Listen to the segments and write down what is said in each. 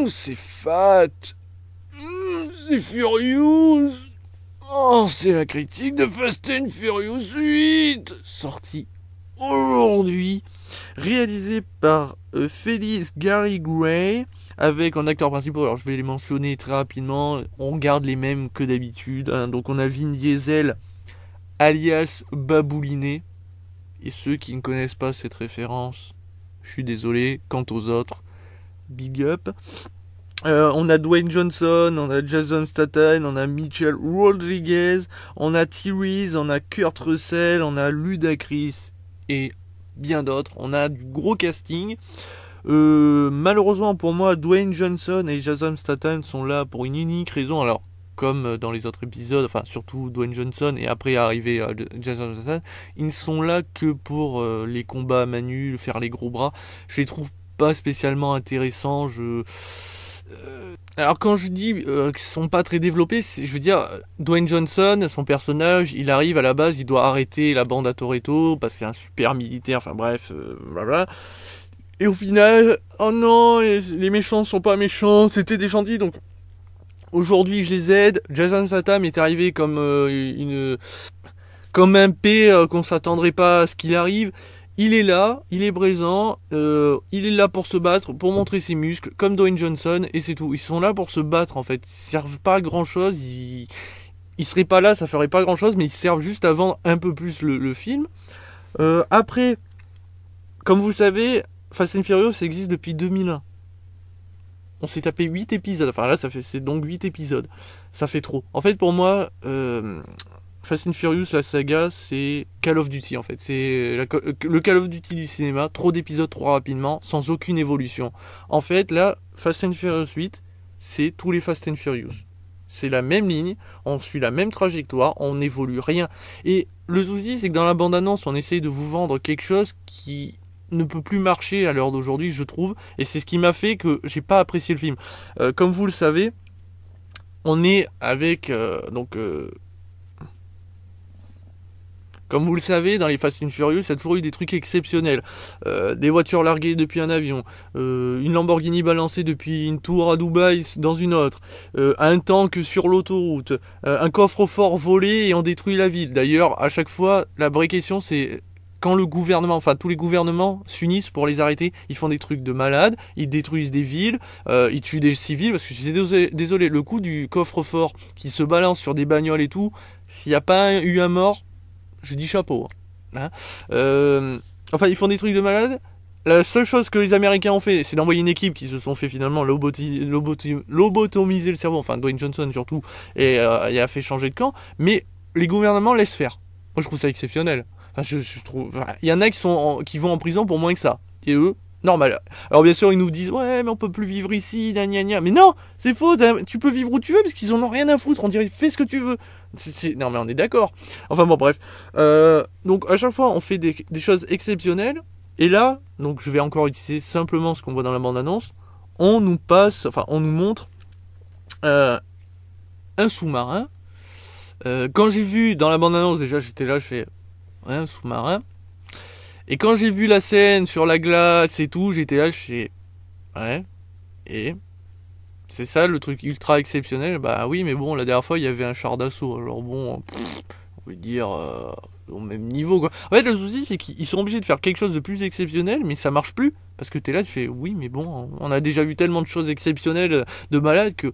C'est fat. C'est Furious. Oh, c'est la critique de Fast and Furious 8, sortie aujourd'hui, réalisée par Félix Gary Gray, avec en acteurs principaux, alors je vais les mentionner très rapidement, on garde les mêmes que d'habitude, hein. Donc on a Vin Diesel, alias Babouliné, et ceux qui ne connaissent pas cette référence, je suis désolé, quant aux autres, big up. On a Dwayne Johnson, on a Jason Statham, on a Michelle Rodriguez, on a Tyrese, on a Kurt Russell, on a Ludacris et bien d'autres. On a du gros casting. Malheureusement pour moi, Dwayne Johnson et Jason Statham sont là pour une unique raison. Alors, comme dans les autres épisodes, enfin surtout Dwayne Johnson et après arrivé Jason Statham, ils ne sont là que pour les combats à main nue, faire les gros bras. Je les trouve pas spécialement intéressants. Alors quand je dis qu'ils sont pas très développés, je veux dire, Dwayne Johnson, son personnage, il arrive à la base, il doit arrêter la bande à Toretto parce que c'est un super militaire, enfin bref, blabla. Et au final, oh non, les méchants sont pas méchants, c'était des gentils, donc aujourd'hui je les aide. Jason Statham est arrivé comme comme un P qu'on s'attendrait pas à ce qu'il arrive. Il est là, il est présent, il est là pour se battre, pour montrer ses muscles, comme Dwayne Johnson, et c'est tout. Ils sont là pour se battre, en fait. Ils servent pas à grand chose, ils seraient pas là, ça ferait pas grand chose, mais ils servent juste à vendre un peu plus le film. Après, comme vous le savez, Fast and Furious existe depuis 2001. On s'est tapé 8 épisodes, enfin là, c'est donc 8 épisodes. Ça fait trop. En fait, pour moi, Fast and Furious, la saga, c'est Call of Duty en fait. C'est le Call of Duty du cinéma, trop d'épisodes trop rapidement, sans aucune évolution. En fait, là, Fast and Furious 8, c'est tous les Fast and Furious. C'est la même ligne, on suit la même trajectoire, on n'évolue rien. Et le souci, c'est que dans la bande-annonce, on essaye de vous vendre quelque chose qui ne peut plus marcher à l'heure d'aujourd'hui, je trouve. Et c'est ce qui m'a fait que j'ai pas apprécié le film. Comme vous le savez, on est avec comme vous le savez, dans les Fast and Furious, il y a toujours eu des trucs exceptionnels. Des voitures larguées depuis un avion, une Lamborghini balancée depuis une tour à Dubaï dans une autre, un tank sur l'autoroute, un coffre-fort volé et on détruit la ville. D'ailleurs, à chaque fois, la vraie question c'est quand le gouvernement, enfin tous les gouvernements s'unissent pour les arrêter, ils font des trucs de malades, ils détruisent des villes, ils tuent des civils, parce que je suis désolé, le coup du coffre-fort qui se balance sur des bagnoles et tout, s'il n'y a pas eu un mort, je dis chapeau. Hein. Enfin, ils font des trucs de malade. La seule chose que les Américains ont fait, c'est d'envoyer une équipe qui se sont fait finalement lobotomiser le cerveau, enfin Dwayne Johnson surtout, et il a fait changer de camp. Mais les gouvernements laissent faire. Moi, je trouve ça exceptionnel. Enfin, je trouve, il y en a qui vont en prison pour moins que ça. Et eux, normal. Alors bien sûr, ils nous disent ouais, mais on peut plus vivre ici, gna gna gna. Mais non, c'est faux. Tu peux vivre où tu veux parce qu'ils en ont rien à foutre. On dirait fais ce que tu veux. Non mais on est d'accord. Enfin bon bref. Donc à chaque fois on fait des choses exceptionnelles. Et là, donc je vais encore utiliser simplement ce qu'on voit dans la bande-annonce. On nous montre un sous-marin. Quand j'ai vu dans la bande-annonce, déjà j'étais là, je fais ouais, un sous-marin. Et quand j'ai vu la scène sur la glace et tout, j'étais là, je fais ouais. Et c'est ça le truc ultra exceptionnel. Bah oui, mais bon, la dernière fois il y avait un char d'assaut. Alors bon, on va dire au même niveau quoi. En fait, le souci c'est qu'ils sont obligés de faire quelque chose de plus exceptionnel, mais ça marche plus. Parce que t'es là, tu fais oui, mais bon, on a déjà vu tellement de choses exceptionnelles de malades que.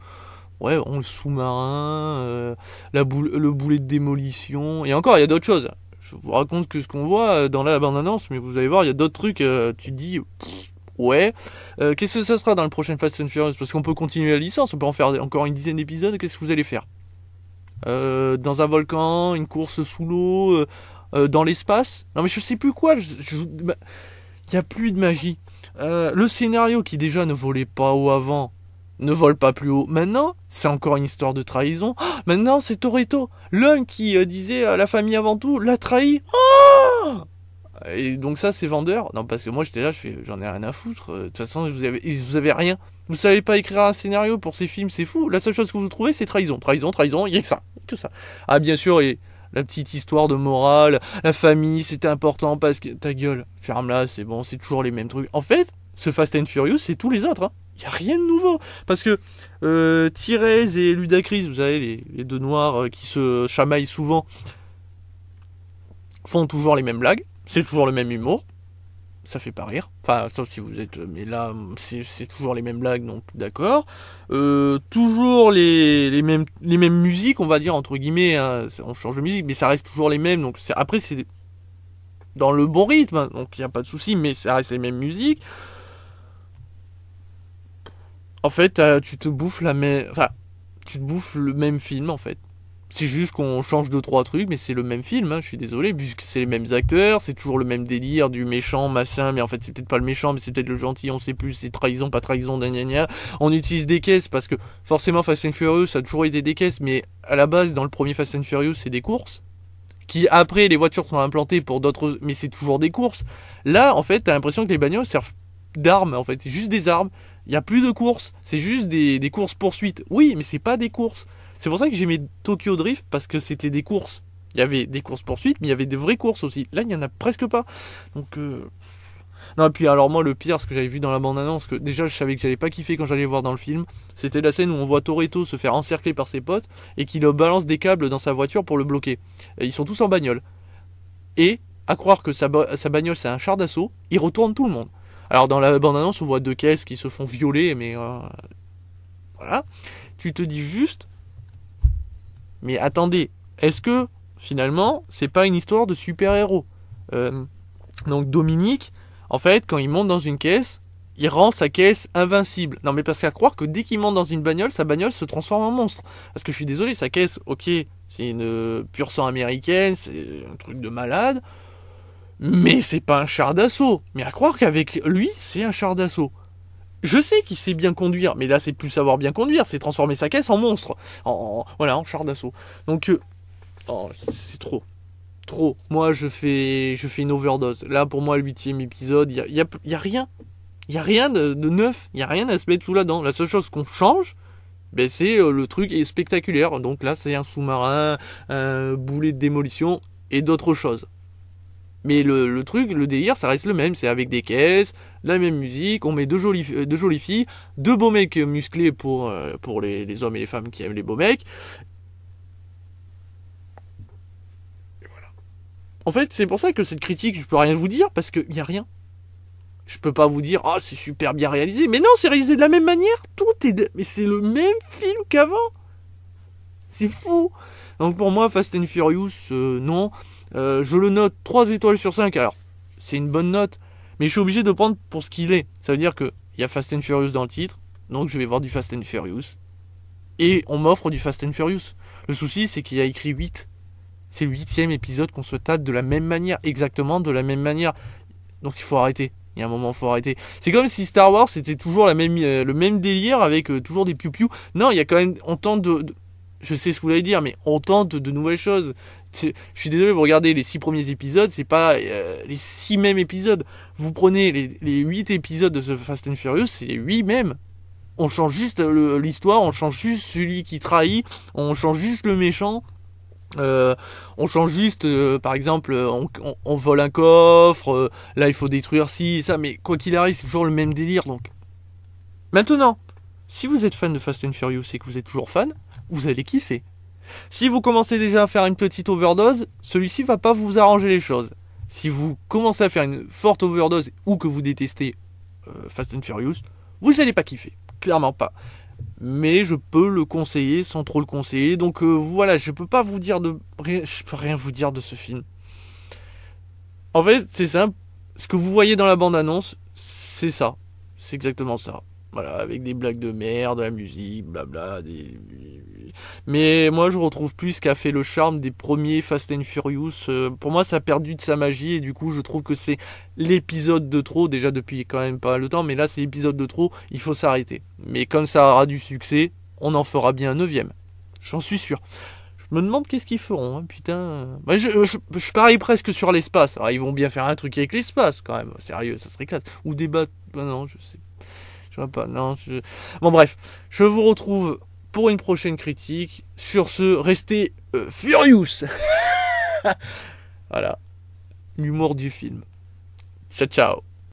Ouais, on le sous-marin, le boulet de démolition. Et encore, il y a d'autres choses. Je vous raconte que ce qu'on voit dans la bande-annonce, mais vous allez voir, il y a d'autres trucs, tu te dis. Ouais. Qu'est-ce que ça sera dans le prochain Fast and Furious? Parce qu'on peut continuer la licence, on peut en faire encore une dizaine d'épisodes. Qu'est-ce que vous allez faire? Dans un volcan, une course sous l'eau, dans l'espace? Non mais je sais plus quoi. Il n'y a plus de magie. Le scénario qui déjà ne volait pas haut avant, ne vole pas plus haut. Maintenant, c'est encore une histoire de trahison. Oh, maintenant, c'est Toretto. L'homme qui disait à la famille avant tout, l'a trahi. Oh, et donc ça c'est vendeur. Non parce que moi j'étais là, j'en ai rien à foutre. De toute façon vous avez rien. Vous savez pas écrire un scénario pour ces films, c'est fou. La seule chose que vous trouvez c'est trahison. Trahison, il y a que ça. Ah bien sûr, et la petite histoire de morale, la famille c'était important parce que ta gueule, ferme-la, c'est bon, c'est toujours les mêmes trucs. En fait, ce Fast and Furious c'est tous les autres. Hein. Il n'y a rien de nouveau. Parce que Thérèse et Ludacris, vous savez, les deux noirs qui se chamaillent souvent, font toujours les mêmes blagues. C'est toujours le même humour. Ça fait pas rire. Enfin, sauf si vous êtes... Mais là, c'est toujours les mêmes blagues, donc d'accord. Toujours les mêmes musiques, on va dire, entre guillemets. Hein. On change de musique, mais ça reste toujours les mêmes. Donc après, c'est dans le bon rythme, hein, donc il n'y a pas de souci, mais ça reste les mêmes musiques. En fait, tu te bouffes tu te bouffes le même film, en fait. C'est juste qu'on change 2-3 trucs, mais c'est le même film, hein, je suis désolé, puisque c'est les mêmes acteurs, c'est toujours le même délire du méchant, machin, mais en fait c'est peut-être pas le méchant, mais c'est peut-être le gentil, on sait plus, c'est trahison, pas trahison, gna. On utilise des caisses, parce que forcément Fast and Furious, ça a toujours été des caisses, mais à la base, dans le premier Fast and Furious, c'est des courses, qui après, les voitures sont implantées pour d'autres, mais c'est toujours des courses. Là, en fait, t'as l'impression que les bagnoles servent d'armes, en fait, c'est juste des armes, il n'y a plus de courses, c'est juste des courses-poursuites. Oui, mais c'est pas des courses. C'est pour ça que j'aimais Tokyo Drift, parce que c'était des courses. Il y avait des courses-poursuites, mais il y avait des vraies courses aussi. Là, il n'y en a presque pas. Donc, non, et puis alors moi, le pire, ce que j'avais vu dans la bande-annonce, que déjà, je savais que j'allais pas kiffer quand j'allais voir dans le film, c'était la scène où on voit Toretto se faire encercler par ses potes, et qu'il balance des câbles dans sa voiture pour le bloquer. Et ils sont tous en bagnole. Et, à croire que sa bagnole, c'est un char d'assaut, il retourne tout le monde. Alors dans la bande-annonce, on voit 2 caisses qui se font violer, mais voilà. Tu te dis juste, mais attendez, est-ce que finalement, c'est pas une histoire de super-héros Donc Dominique, en fait, quand il monte dans une caisse, il rend sa caisse invincible. Non mais parce qu'à croire que dès qu'il monte dans une bagnole, sa bagnole se transforme en monstre. Parce que je suis désolé, sa caisse, ok, c'est une pure sang américaine, c'est un truc de malade. Mais c'est pas un char d'assaut. Mais à croire qu'avec lui, c'est un char d'assaut. Je sais qu'il sait bien conduire, mais là c'est plus savoir bien conduire, c'est transformer sa caisse en monstre. Voilà, en char d'assaut. Donc, c'est trop. Trop. Moi, je fais une overdose. Là, pour moi, le 8e épisode, il y a rien. Il y a rien de neuf. Il y a rien à se mettre sous la dent. La seule chose qu'on change, ben, c'est le truc est spectaculaire. Donc là, c'est un sous-marin, un boulet de démolition et d'autres choses. Mais le truc, le délire, ça reste le même. C'est avec des caisses, la même musique, on met deux jolies filles, 2 beaux mecs musclés pour les hommes et les femmes qui aiment les beaux mecs. Et voilà. En fait, c'est pour ça que cette critique, je peux rien vous dire, parce qu'il n'y a rien. Je peux pas vous dire, oh, c'est super bien réalisé. Mais non, c'est réalisé de la même manière. Mais c'est le même film qu'avant. C'est fou. Donc pour moi, Fast and Furious, non. Je le note 3 étoiles sur 5. Alors, c'est une bonne note, mais je suis obligé de prendre pour ce qu'il est. Ça veut dire qu'il y a Fast and Furious dans le titre, donc je vais voir du Fast and Furious. Et on m'offre du Fast and Furious. Le souci, c'est qu'il y a écrit 8. C'est le 8e épisode qu'on se tape de la même manière, exactement de la même manière. Donc il faut arrêter. Il y a un moment, il faut arrêter. C'est comme si Star Wars, c'était toujours le même délire avec toujours des piou-piou. Non, il y a quand même... On tente je sais ce que vous allez dire, mais on tente de nouvelles choses. Je suis désolé, vous regardez les 6 premiers épisodes, c'est pas les 6 mêmes épisodes. Vous prenez les 8 épisodes de ce Fast and Furious, c'est les 8 mêmes. On change juste l'histoire, on change juste celui qui trahit, on change juste le méchant. On change juste, par exemple, on vole un coffre, là il faut détruire ci, ça, mais quoi qu'il arrive, c'est toujours le même délire. Donc, maintenant, si vous êtes fan de Fast and Furious et que vous êtes toujours fan, vous allez kiffer. Si vous commencez déjà à faire une petite overdose, celui-ci va pas vous arranger les choses. Si vous commencez à faire une forte overdose ou que vous détestez Fast and Furious, vous n'allez pas kiffer, clairement pas. Mais je peux le conseiller sans trop le conseiller. Donc voilà, je peux rien vous dire de ce film. En fait, c'est simple. Ce que vous voyez dans la bande-annonce, c'est ça. C'est exactement ça. Voilà, avec des blagues de merde, de la musique, blabla. Mais moi, je retrouve plus ce qu'a fait le charme des premiers Fast and Furious. Pour moi, ça a perdu de sa magie. Et du coup, je trouve que c'est l'épisode de trop. Déjà depuis quand même pas mal de temps. Mais là, c'est l'épisode de trop. Il faut s'arrêter. Mais comme ça aura du succès, on en fera bien un 9e. J'en suis sûr. Je me demande qu'est-ce qu'ils feront. Hein, putain. Bah, je parie presque sur l'espace. Alors, ils vont bien faire un truc avec l'espace quand même. Sérieux, ça serait classe. Ou débattre. Bah, non, je sais. Je vois pas. Non. Bon, bref. Je vous retrouve pour une prochaine critique. Sur ce, restez furious. Voilà. L'humour du film. Ciao, ciao.